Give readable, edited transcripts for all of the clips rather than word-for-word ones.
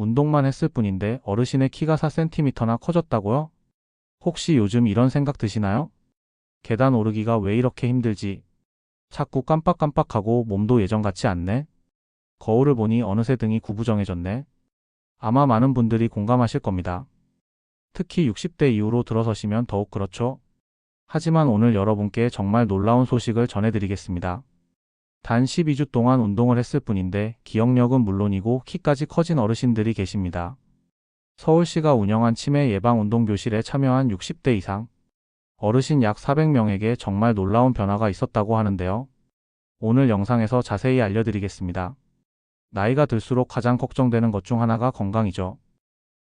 운동만 했을 뿐인데 어르신의 키가 4cm나 커졌다고요? 혹시 요즘 이런 생각 드시나요? 계단 오르기가 왜 이렇게 힘들지? 자꾸 깜빡깜빡하고 몸도 예전 같지 않네? 거울을 보니 어느새 등이 구부정해졌네? 아마 많은 분들이 공감하실 겁니다. 특히 60대 이후로 들어서시면 더욱 그렇죠? 하지만 오늘 여러분께 정말 놀라운 소식을 전해드리겠습니다. 단 12주 동안 운동을 했을 뿐인데 기억력은 물론이고 키까지 커진 어르신들이 계십니다. 서울시가 운영한 치매 예방 운동 교실에 참여한 60대 이상 어르신 약 400명에게 정말 놀라운 변화가 있었다고 하는데요. 오늘 영상에서 자세히 알려드리겠습니다. 나이가 들수록 가장 걱정되는 것 중 하나가 건강이죠.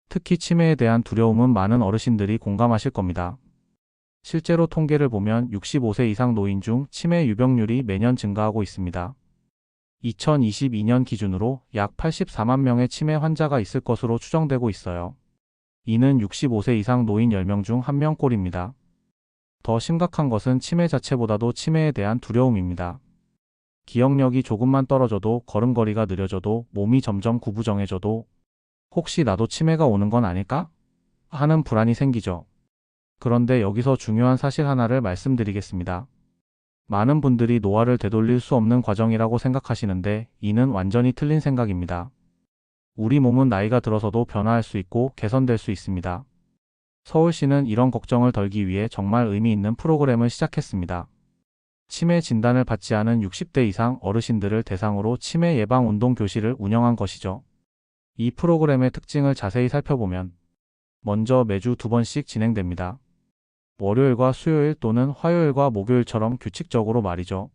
특히 치매에 대한 두려움은 많은 어르신들이 공감하실 겁니다. 실제로 통계를 보면 65세 이상 노인 중 치매 유병률이 매년 증가하고 있습니다. 2022년 기준으로 약 84만 명의 치매 환자가 있을 것으로 추정되고 있어요. 이는 65세 이상 노인 10명 중 1명꼴입니다. 더 심각한 것은 치매 자체보다도 치매에 대한 두려움입니다. 기억력이 조금만 떨어져도, 걸음걸이가 느려져도, 몸이 점점 구부정해져도 혹시 나도 치매가 오는 건 아닐까? 하는 불안이 생기죠. 그런데 여기서 중요한 사실 하나를 말씀드리겠습니다. 많은 분들이 노화를 되돌릴 수 없는 과정이라고 생각하시는데 이는 완전히 틀린 생각입니다. 우리 몸은 나이가 들어서도 변화할 수 있고 개선될 수 있습니다. 서울시는 이런 걱정을 덜기 위해 정말 의미 있는 프로그램을 시작했습니다. 치매 진단을 받지 않은 60대 이상 어르신들을 대상으로 치매 예방 운동 교실을 운영한 것이죠. 이 프로그램의 특징을 자세히 살펴보면 먼저 매주 2번씩 진행됩니다. 월요일과 수요일 또는 화요일과 목요일처럼 규칙적으로 말이죠.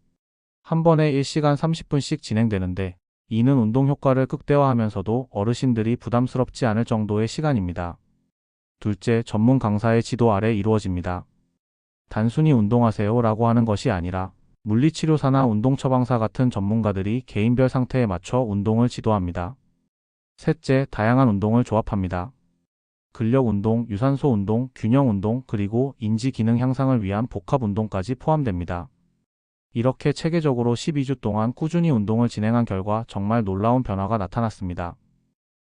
한 번에 1시간 30분씩 진행되는데 이는 운동 효과를 극대화하면서도 어르신들이 부담스럽지 않을 정도의 시간입니다. 둘째, 전문 강사의 지도 아래 이루어집니다. 단순히 운동하세요 라고 하는 것이 아니라 물리치료사나 운동처방사 같은 전문가들이 개인별 상태에 맞춰 운동을 지도합니다. 셋째, 다양한 운동을 조합합니다. 근력 운동, 유산소 운동, 균형 운동, 그리고 인지 기능 향상을 위한 복합 운동까지 포함됩니다. 이렇게 체계적으로 12주 동안 꾸준히 운동을 진행한 결과 정말 놀라운 변화가 나타났습니다.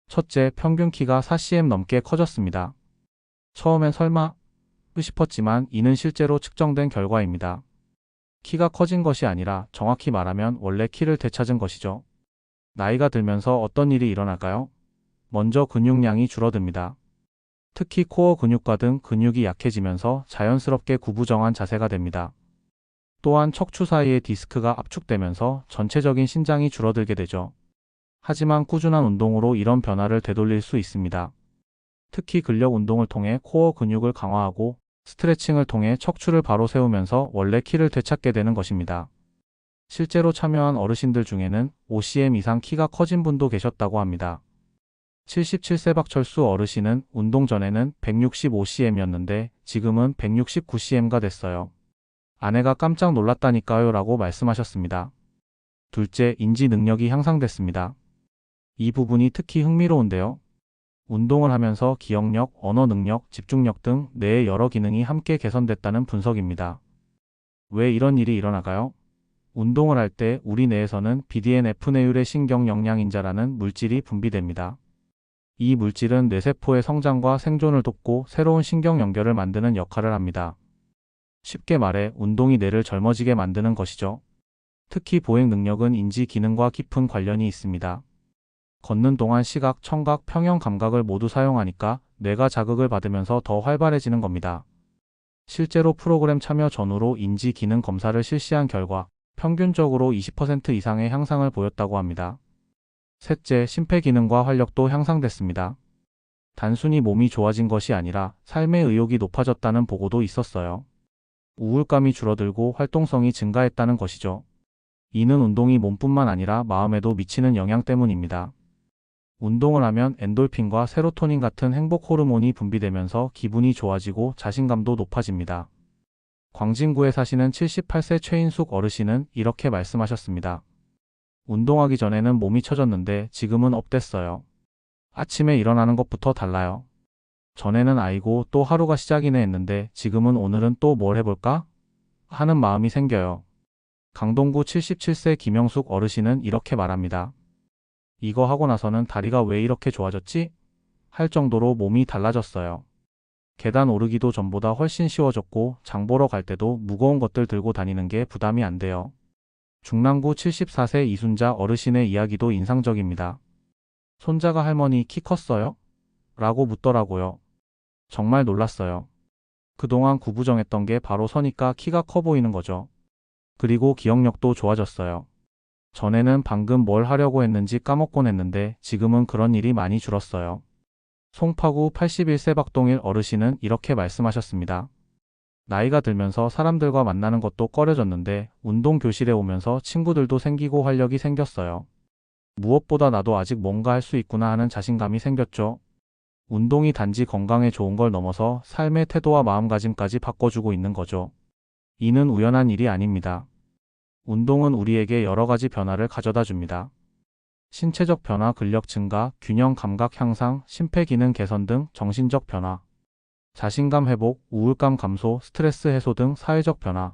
첫째, 평균 키가 4cm 넘게 커졌습니다. 처음엔 설마? 싶었지만 이는 실제로 측정된 결과입니다. 키가 커진 것이 아니라 정확히 말하면 원래 키를 되찾은 것이죠. 나이가 들면서 어떤 일이 일어날까요? 먼저 근육량이 줄어듭니다. 특히 코어 근육과 등 근육이 약해지면서 자연스럽게 구부정한 자세가 됩니다. 또한 척추 사이의 디스크가 압축되면서 전체적인 신장이 줄어들게 되죠. 하지만 꾸준한 운동으로 이런 변화를 되돌릴 수 있습니다. 특히 근력 운동을 통해 코어 근육을 강화하고 스트레칭을 통해 척추를 바로 세우면서 원래 키를 되찾게 되는 것입니다. 실제로 참여한 어르신들 중에는 5cm 이상 키가 커진 분도 계셨다고 합니다. 77세 박철수 어르신은 운동 전에는 165cm였는데 지금은 169cm가 됐어요. 아내가 깜짝 놀랐다니까요 라고 말씀하셨습니다. 둘째, 인지 능력이 향상됐습니다. 이 부분이 특히 흥미로운데요. 운동을 하면서 기억력, 언어 능력, 집중력 등 뇌의 여러 기능이 함께 개선됐다는 분석입니다. 왜 이런 일이 일어날까요? 운동을 할 때 우리 뇌에서는 BDNF-뇌율의 신경 영양인자라는 물질이 분비됩니다. 이 물질은 뇌세포의 성장과 생존을 돕고 새로운 신경 연결을 만드는 역할을 합니다. 쉽게 말해 운동이 뇌를 젊어지게 만드는 것이죠. 특히 보행 능력은 인지 기능과 깊은 관련이 있습니다. 걷는 동안 시각, 청각, 평형 감각을 모두 사용하니까 뇌가 자극을 받으면서 더 활발해지는 겁니다. 실제로 프로그램 참여 전후로 인지 기능 검사를 실시한 결과 평균적으로 20% 이상의 향상을 보였다고 합니다. 셋째, 심폐기능과 활력도 향상됐습니다. 단순히 몸이 좋아진 것이 아니라 삶의 의욕이 높아졌다는 보고도 있었어요. 우울감이 줄어들고 활동성이 증가했다는 것이죠. 이는 운동이 몸뿐만 아니라 마음에도 미치는 영향 때문입니다. 운동을 하면 엔돌핀과 세로토닌 같은 행복 호르몬이 분비되면서 기분이 좋아지고 자신감도 높아집니다. 광진구에 사시는 78세 최인숙 어르신은 이렇게 말씀하셨습니다. 운동하기 전에는 몸이 처졌는데 지금은 업됐어요. 아침에 일어나는 것부터 달라요. 전에는 아이고 또 하루가 시작이네 했는데 지금은 오늘은 또 뭘 해볼까? 하는 마음이 생겨요. 강동구 77세 김영숙 어르신은 이렇게 말합니다. 이거 하고 나서는 다리가 왜 이렇게 좋아졌지? 할 정도로 몸이 달라졌어요. 계단 오르기도 전보다 훨씬 쉬워졌고 장 보러 갈 때도 무거운 것들 들고 다니는 게 부담이 안 돼요. 중랑구 74세 이순자 어르신의 이야기도 인상적입니다. 손자가 할머니 키 컸어요? 라고 묻더라고요. 정말 놀랐어요. 그동안 구부정했던 게 바로 서니까 키가 커 보이는 거죠. 그리고 기억력도 좋아졌어요. 전에는 방금 뭘 하려고 했는지 까먹곤 했는데 지금은 그런 일이 많이 줄었어요. 송파구 81세 박동일 어르신은 이렇게 말씀하셨습니다. 나이가 들면서 사람들과 만나는 것도 꺼려졌는데 운동 교실에 오면서 친구들도 생기고 활력이 생겼어요. 무엇보다 나도 아직 뭔가 할 수 있구나 하는 자신감이 생겼죠. 운동이 단지 건강에 좋은 걸 넘어서 삶의 태도와 마음가짐까지 바꿔주고 있는 거죠. 이는 우연한 일이 아닙니다. 운동은 우리에게 여러 가지 변화를 가져다 줍니다. 신체적 변화, 근력 증가, 균형 감각 향상, 심폐기능 개선 등 정신적 변화, 자신감 회복, 우울감 감소, 스트레스 해소 등 사회적 변화,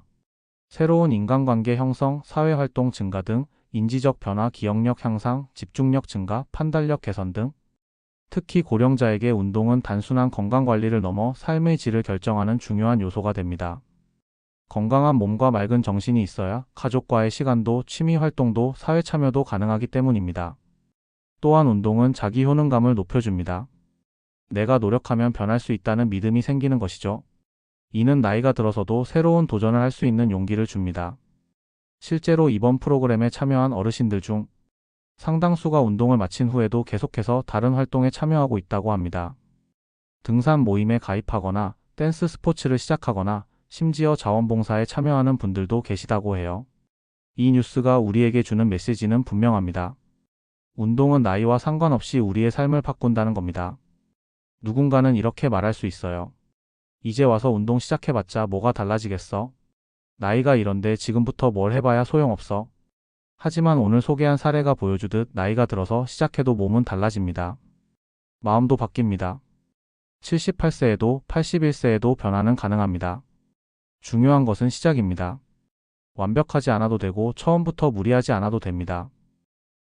새로운 인간관계 형성, 사회활동 증가 등 인지적 변화, 기억력 향상, 집중력 증가, 판단력 개선 등 특히 고령자에게 운동은 단순한 건강관리를 넘어 삶의 질을 결정하는 중요한 요소가 됩니다. 건강한 몸과 맑은 정신이 있어야 가족과의 시간도 취미활동도 사회참여도 가능하기 때문입니다. 또한 운동은 자기 효능감을 높여줍니다. 내가 노력하면 변할 수 있다는 믿음이 생기는 것이죠. 이는 나이가 들어서도 새로운 도전을 할 수 있는 용기를 줍니다. 실제로 이번 프로그램에 참여한 어르신들 중 상당수가 운동을 마친 후에도 계속해서 다른 활동에 참여하고 있다고 합니다. 등산 모임에 가입하거나 댄스 스포츠를 시작하거나 심지어 자원봉사에 참여하는 분들도 계시다고 해요. 이 뉴스가 우리에게 주는 메시지는 분명합니다. 운동은 나이와 상관없이 우리의 삶을 바꾼다는 겁니다. 누군가는 이렇게 말할 수 있어요. 이제 와서 운동 시작해봤자 뭐가 달라지겠어? 나이가 이런데 지금부터 뭘 해봐야 소용없어. 하지만 오늘 소개한 사례가 보여주듯 나이가 들어서 시작해도 몸은 달라집니다. 마음도 바뀝니다. 78세에도 81세에도 변화는 가능합니다. 중요한 것은 시작입니다. 완벽하지 않아도 되고 처음부터 무리하지 않아도 됩니다.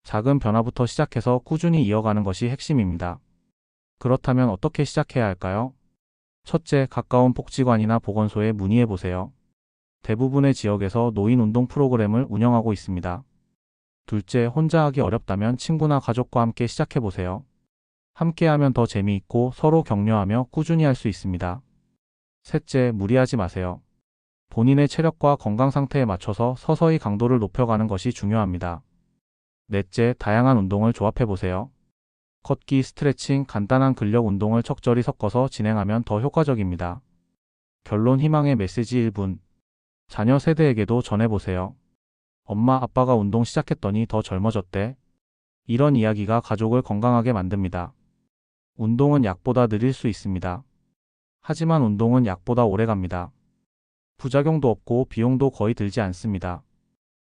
작은 변화부터 시작해서 꾸준히 이어가는 것이 핵심입니다. 그렇다면 어떻게 시작해야 할까요? 첫째, 가까운 복지관이나 보건소에 문의해 보세요. 대부분의 지역에서 노인 운동 프로그램을 운영하고 있습니다. 둘째, 혼자 하기 어렵다면 친구나 가족과 함께 시작해 보세요. 함께 하면 더 재미있고 서로 격려하며 꾸준히 할 수 있습니다. 셋째, 무리하지 마세요. 본인의 체력과 건강 상태에 맞춰서 서서히 강도를 높여가는 것이 중요합니다. 넷째, 다양한 운동을 조합해 보세요. 걷기, 스트레칭, 간단한 근력 운동을 적절히 섞어서 진행하면 더 효과적입니다. 결론, 희망의 메시지 1분. 자녀 세대에게도 전해보세요. 엄마, 아빠가 운동 시작했더니 더 젊어졌대. 이런 이야기가 가족을 건강하게 만듭니다. 운동은 약보다 느릴 수 있습니다. 하지만 운동은 약보다 오래 갑니다. 부작용도 없고 비용도 거의 들지 않습니다.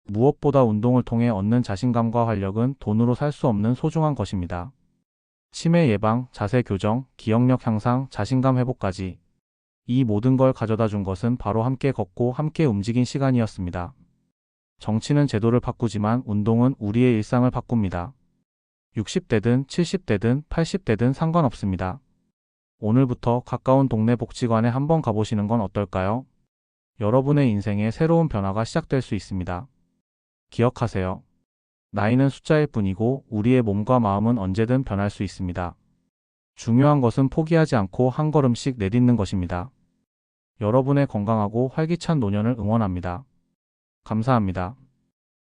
무엇보다 운동을 통해 얻는 자신감과 활력은 돈으로 살 수 없는 소중한 것입니다. 치매 예방, 자세 교정, 기억력 향상, 자신감 회복까지 이 모든 걸 가져다 준 것은 바로 함께 걷고 함께 움직인 시간이었습니다. 정치는 제도를 바꾸지만 운동은 우리의 일상을 바꿉니다. 60대든 70대든 80대든 상관없습니다. 오늘부터 가까운 동네 복지관에 한번 가보시는 건 어떨까요? 여러분의 인생에 새로운 변화가 시작될 수 있습니다. 기억하세요. 나이는 숫자일 뿐이고 우리의 몸과 마음은 언제든 변할 수 있습니다. 중요한 것은 포기하지 않고 한 걸음씩 내딛는 것입니다. 여러분의 건강하고 활기찬 노년을 응원합니다. 감사합니다.